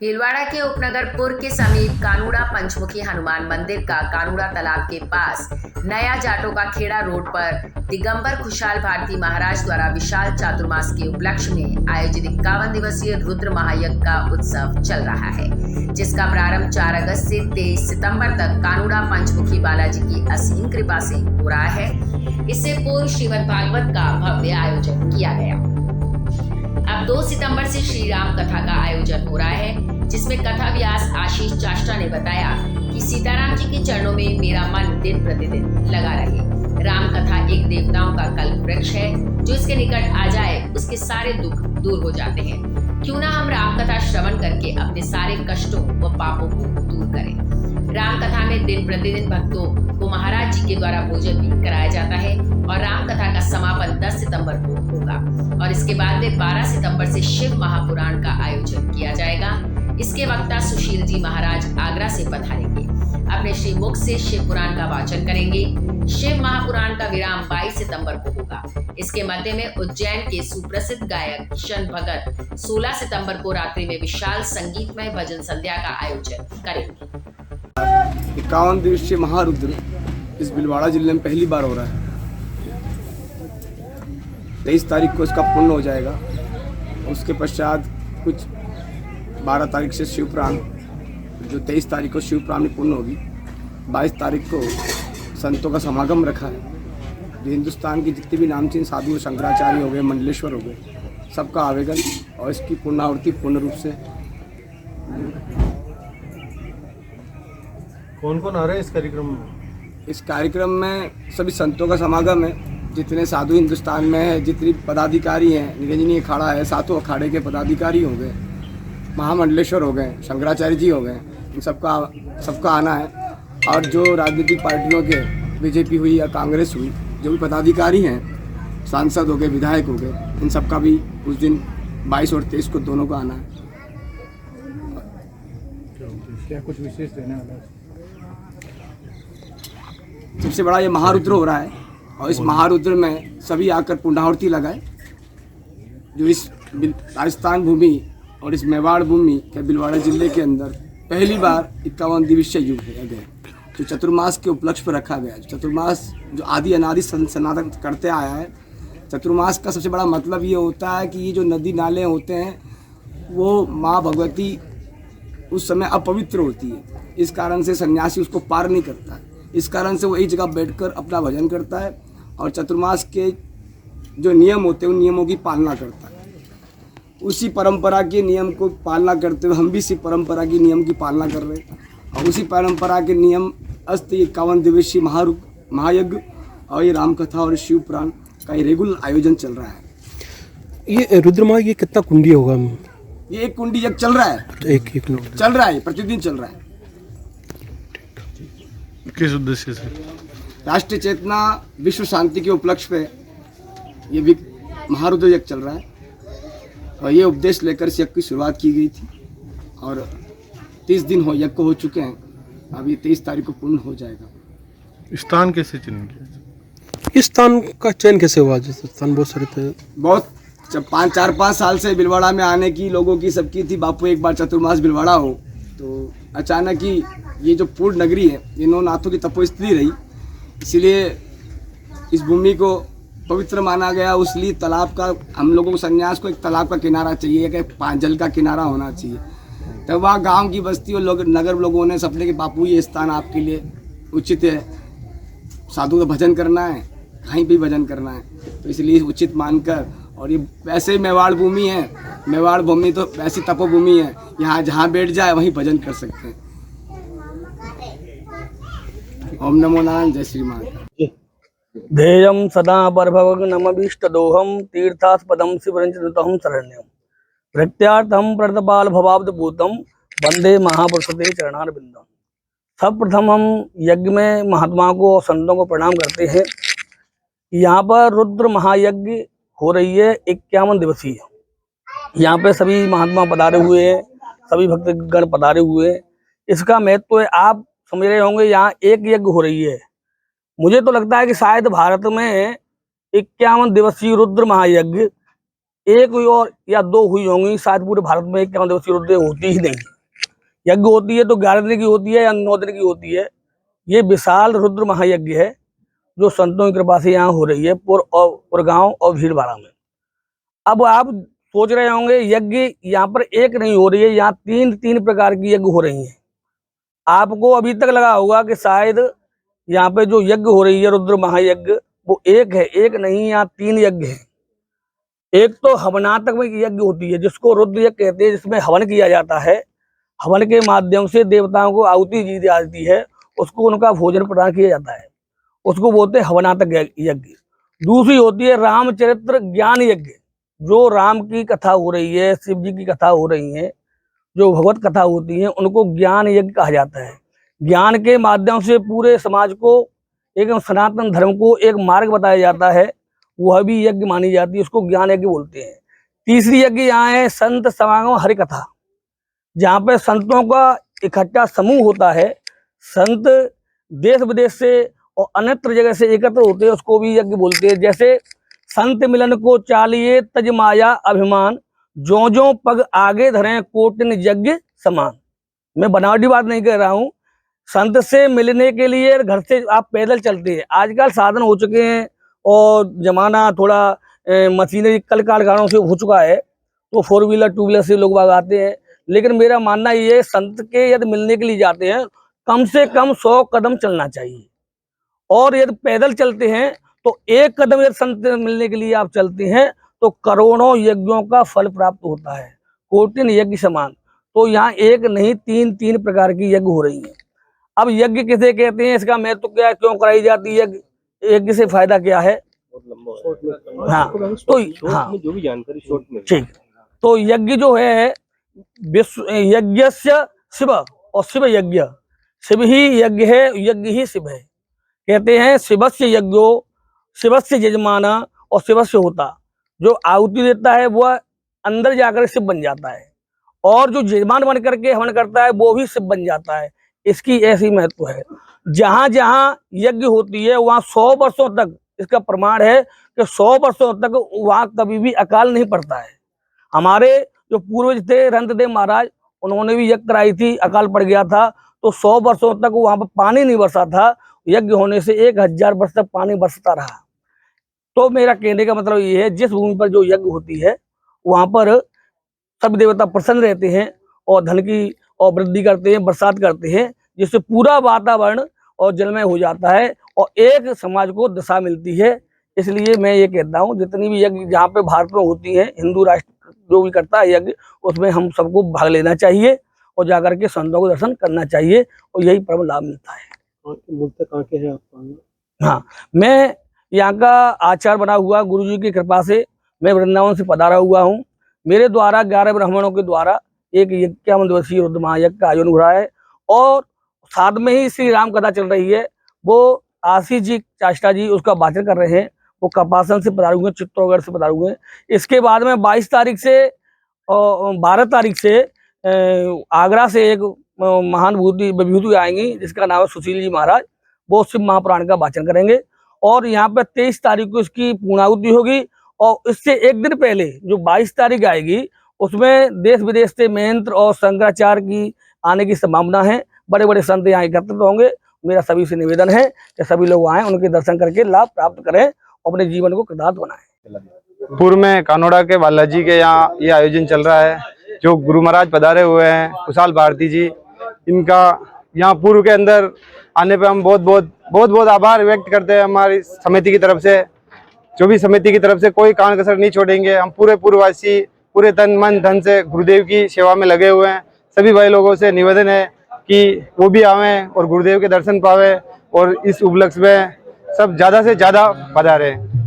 भीलवाड़ा के उपनगरपुर के समीप कानूड़ा पंचमुखी हनुमान मंदिर का कानूड़ा तालाब के पास नया जाटों का खेड़ा रोड पर दिगंबर खुशहाल भारती महाराज द्वारा विशाल चातुर्मास के उपलक्ष्य में आयोजित 51 दिवसीय रुद्र महायज्ञ का उत्सव चल रहा है, जिसका प्रारंभ 4 अगस्त से 23 सितंबर तक कानूड़ा पंचमुखी बालाजी की असीम कृपा से हो रहा है। इससे पूर्व श्रीमद् भागवत का भव्य आयोजन किया गया। अब 2 सितंबर से श्री राम कथा का आयोजन हो रहा है, जिसमें कथा व्यास आशीष चाष्टा ने बताया कि सीताराम जी के चरणों में मेरा मन दिन प्रतिदिन लगा रहे। राम कथा एक देवताओं का कल्प वृक्ष है, जो इसके निकट आ जाए उसके सारे दुख दूर हो जाते हैं। क्यों ना हम राम कथा श्रवण करके अपने सारे कष्टों व पापों को दूर करें। राम कथा में दिन प्रतिदिन भक्तों को महाराज जी के द्वारा भोजन भी कराया जाता है और राम कथा का समापन 10 सितंबर को होगा और इसके बाद में 12 सितंबर से शिव महापुराण का आयोजन किया जाएगा। इसके वक्ता सुशील जी महाराज आगरा से पधारेंगे, अपने श्री मुख से शिव पुराण का वाचन करेंगे। शिव महापुराण का विराम 22 सितंबर को होगा। इसके मध्य में उज्जैन के सुप्रसिद्ध गायक किशन भगत 16 सितंबर को रात्रि में विशाल संगीतमय भजन संध्या का आयोजन करेंगे। 51 दिवसीय महारुद्र इस भीलवाड़ा जिले में पहली बार हो रहा है। 23 तारीख को इसका पूर्ण हो जाएगा। उसके पश्चात कुछ 12 तारीख से शिवपुराण, जो 23 तारीख को शिवपुराण पूर्ण होगी। 22 तारीख को संतों का समागम रखा है, जो हिंदुस्तान के जितने भी नामचीन साधु, शंकराचार्य हो गए, मंडलेश्वर हो गए, सबका आवेदन और इसकी पूर्णाहुति पूर्ण रूप से। कौन कौन आ रहे हैं इस कार्यक्रम में? इस कार्यक्रम में सभी संतों का समागम है। जितने साधु हिंदुस्तान में है, जितनी पदाधिकारी हैं, निरंजनी अखाड़ा है, 7 अखाड़े के पदाधिकारी हो गए, महामंडलेश्वर हो गए, शंकराचार्य जी हो गए, इन सबका आना है। और जो राजनीतिक पार्टियों के, बीजेपी हुई या कांग्रेस हुई, जो भी पदाधिकारी हैं, सांसद हो गए, विधायक हो गए, इन सबका भी उस दिन 22 और 23 को दोनों को आना है। क्या कुछ विशेष रहने वाला है? सबसे बड़ा ये महारुद्र हो रहा है और इस महारुद्र में सभी आकर पूर्णाहुति लगाए। जो इस राजस्थान भूमि और इस मेवाड़ भूमि के भीलवाड़ा जिले के अंदर पहली बार 51 दिवसीय युग है, जो चतुर्मास के उपलक्ष्य पर रखा गया। चतुर्मास जो आदि अनादि सनातन करते आया है। चतुर्मास का सबसे बड़ा मतलब ये होता है कि ये जो नदी नाले होते हैं, वो माँ भगवती उस समय अपवित्र होती है। इस कारण से सन्यासी उसको पार नहीं करता है। इस कारण से वो एक जगह बैठकर अपना भजन करता है और चतुर्मास के जो नियम होते हैं उन नियमों की पालना करता है। उसी परंपरा के नियम को पालना करते हुए हम भी इसी परंपरा की नियम की पालना कर रहे हैं और उसी परंपरा के नियम अस्त 51 दिवसीय महायज्ञ और ये रामकथा और शिव पुराण का ये रेगुलर आयोजन चल रहा है। ये रुद्र महायज्ञ कितना कुंडी होगा? ये 1 कुंडी यज्ञ चल रहा है, चल रहा है, प्रतिदिन चल रहा है। किस उद्देश्य से? राष्ट्रीय चेतना, विश्व शांति के उपलक्ष्य पे ये महारुद्र यज्ञ चल रहा है और ये उपदेश लेकर इस यज्ञ की शुरुआत की गई थी और 30 दिन यज्ञ को हो चुके हैं। अब ये 23 तारीख को पूर्ण हो जाएगा। स्थान कैसे चयन किया? इस स्थान का चयन कैसे हुआ? जैसे स्थान बहुत सारे थे, बहुत 4-5 साल से भीलवाड़ा में आने की लोगों की सबकी थी, बापू एक बार चतुर्मास भीलवाड़ा हो। तो अचानक ही ये जो पूर्ण नगरी है, ये 9 नाथों की तपोस्थिति रही, इसीलिए इस भूमि को पवित्र माना गया। उसलिए तालाब का, हम लोगों को संन्यास को एक तालाब का किनारा चाहिए, कि जल का किनारा होना चाहिए। तब वहाँ गांव की बस्ती और नगर लोगों ने सपने के बापू ये स्थान आपके लिए उचित है, साधु का भजन करना है, कहीं भी भजन करना है, तो इसलिए उचित मानकर। और ये वैसे मेवाड़ भूमि है, मेवाड़ भूमि तो वैसी तपोभूमि है, यहाँ जहाँ बैठ जाए वहीं भजन कर सकते हैं। ओम नमो नारायण, जय श्री महाकाल। ध्येयं सदा परभवग्नमभीष्टदोहं तीर्थास्पदं शिवरञ्जनतहं शरण्यं प्रत्यार्थं प्रतपाल भवाब्धभूतं वंदे महापुरुषते चरणारविंदम। सर्वप्रथम हम यज्ञ में महात्मा को और संतों को प्रणाम करते हैं। यहाँ पर रुद्र महायज्ञ हो रही है 51 दिवसीय। यहाँ पे सभी महात्मा पधारे हुए हैं, सभी भक्तगण पधारे हुए हैं। इसका महत्व है, आप समझ रहे होंगे, यहाँ एक यज्ञ हो रही है। मुझे तो लगता है कि शायद भारत में 51 दिवसीय रुद्र महायज्ञ 1 हुई और या 2 हुई होंगी, शायद पूरे भारत में 51 दिवसीय रुद्र होती ही नहीं। यज्ञ होती है तो 11 दिन की होती है या 9 दिन की होती है। ये विशाल रुद्र महायज्ञ है जो संतों की कृपा से यहाँ हो रही है पुरगांव और भीलवाड़ा में। अब आप सोच रहे होंगे यज्ञ यहाँ पर एक नहीं हो रही है, यहाँ तीन प्रकार की यज्ञ हो रही है। आपको अभी तक लगा होगा कि शायद यहाँ पे जो यज्ञ हो रही है रुद्र महायज्ञ वो एक है, एक नहीं, यहाँ 3 यज्ञ है। एक तो हवनात्मक यज्ञ होती है जिसको रुद्र यज्ञ कहते हैं, जिसमें हवन किया जाता है। हवन के माध्यम से देवताओं को आहुति दी जाती है, उसको उनका भोजन प्रदान किया जाता है, उसको बोलते हैं हवनात्मक यज्ञ। दूसरी होती है रामचरित्र ज्ञान यज्ञ, जो राम की कथा हो रही है, शिव जी की कथा हो रही है, जो भगवत कथा होती है, उनको ज्ञान यज्ञ कहा जाता है। ज्ञान के माध्यम से पूरे समाज को, एक सनातन धर्म को एक मार्ग बताया जाता है, वह भी यज्ञ मानी जाती है, उसको ज्ञान यज्ञ बोलते हैं। तीसरी यज्ञ यहाँ है संत समागम हरि कथा, जहाँ पे संतों का इकट्ठा समूह होता है। संत देश विदेश से और अन्यत्र जगह से एकत्र होते हैं, उसको भी यज्ञ बोलते हैं। जैसे संत मिलन को चालिए तज माया अभिमान, जो जो पग आगे धरे कोटिन यज्ञ समान। मैं बनावटी बात नहीं कह रहा हूँ। संत से मिलने के लिए घर से आप पैदल चलते हैं, आजकल साधन हो चुके हैं और जमाना थोड़ा मशीनरी कल कारखानों से हो चुका है, तो 4 व्हीलर 2 व्हीलर से लोग आते हैं। लेकिन मेरा मानना ये, संत के यदि मिलने के लिए जाते हैं कम से कम 100 कदम चलना चाहिए, और यदि पैदल चलते हैं तो 1 कदम यदि संत मिलने के लिए आप चलते हैं तो करोड़ों यज्ञों का फल प्राप्त होता है, कोटिन यज्ञ समान। तो यहाँ एक नहीं 3 प्रकार की यज्ञ हो रही है। अब यज्ञ किसे कहते हैं, इसका महत्व क्या है, क्यों कराई जाती है, यज्ञ से फायदा क्या है? हाँ, तो हाँ जो भी जानकारी शॉर्ट में ठीक। तो यज्ञ जो है विश्व यज्ञस्य शिव, और शिव यज्ञ, शिव ही यज्ञ है, यज्ञ ही शिव है। कहते हैं शिवस्य यज्ञो शिवस्य यजमाना, और शिवस्य होता, जो आहुति देता है वह अंदर जाकर शिव बन जाता है, और जो यजमान बन करके हवन करता है वो भी शिव बन जाता है। इसकी ऐसी महत्व है। जहां जहां यज्ञ होती है वहां 100 वर्षों तक, इसका प्रमाण है कि 100 वर्षों तक वहां कभी भी अकाल नहीं पड़ता है। हमारे जो पूर्वज थे रंतदेव महाराज, उन्होंने भी यज्ञ कराई थी, अकाल पड़ गया था, तो 100 वर्षों तक वहां पर पानी नहीं बरसा था। यज्ञ होने से 1000 वर्ष तक पानी बरसता रहा। तो मेरा कहने का मतलब ये है, जिस भूमि पर जो यज्ञ होती है वहां पर सब देवता प्रसन्न रहते हैं और धन की और वृद्धि करते हैं, बरसात करते हैं, जिससे पूरा वातावरण और जलमय हो जाता है और एक समाज को दिशा मिलती है। इसलिए मैं ये कहता हूँ, जितनी भी यज्ञ जहाँ पे भारत में होती है, हिंदू राष्ट्र जो भी करता है यज्ञ, उसमें हम सबको भाग लेना चाहिए और जाकर के संतों को दर्शन करना चाहिए, और यही परम लाभ मिलता है। मूलतः कहाँ के हैं आप? हाँ, मैं यहाँ का आचार्य बना हुआ, गुरु जी की कृपा से मैं वृंदावन से पधारा हुआ हूँ। मेरे द्वारा 11 ब्राह्मणों के द्वारा एक 51 दिवसीय रुद्र महायज्ञ का आयोजन हो रहा है, और साथ में ही श्री राम कथा चल रही है। वो आशीष जी चाष्टा जी उसका वाचन कर रहे हैं, वो कपासन से पधारे हुए, चित्तौड़गढ़ से पधारे हुए। इसके बाद में 22 तारीख से और 12 तारीख से आगरा से एक महान विभूति आएंगी जिसका नाम है सुशील जी महाराज, वो शिव महापुराण का वाचन करेंगे। और यहाँ पे 23 तारीख को इसकी पूर्णाहुति होगी, और इससे एक दिन पहले जो 22 तारीख आएगी उसमें देश विदेश से महंत और शंकराचार्य की आने की संभावना है। बड़े बड़े संत यहाँ एकत्रित होंगे। मेरा सभी से निवेदन है कि सभी लोग आएँ, उनके दर्शन करके लाभ प्राप्त करें और अपने जीवन को कृतार्थ बनाएं। पूर्व में कानोड़ा के बालाजी के यहाँ ये आयोजन चल रहा है, जो गुरु महाराज पधारे हुए हैं कुशाल भारती जी, इनका यहाँ पूर्व के अंदर आने पे हम बहुत आभार व्यक्त करते हैं हमारी समिति की तरफ से। जो भी समिति की तरफ से कोई कान कसर नहीं छोड़ेंगे। हम पूरे पूर्ववासी पूरे तन मन धन से गुरुदेव की सेवा में लगे हुए हैं। सभी भाई लोगों से निवेदन है कि वो भी आवें और गुरुदेव के दर्शन पावे, और इस उपलक्ष्य में सब ज़्यादा से ज़्यादा पधारें।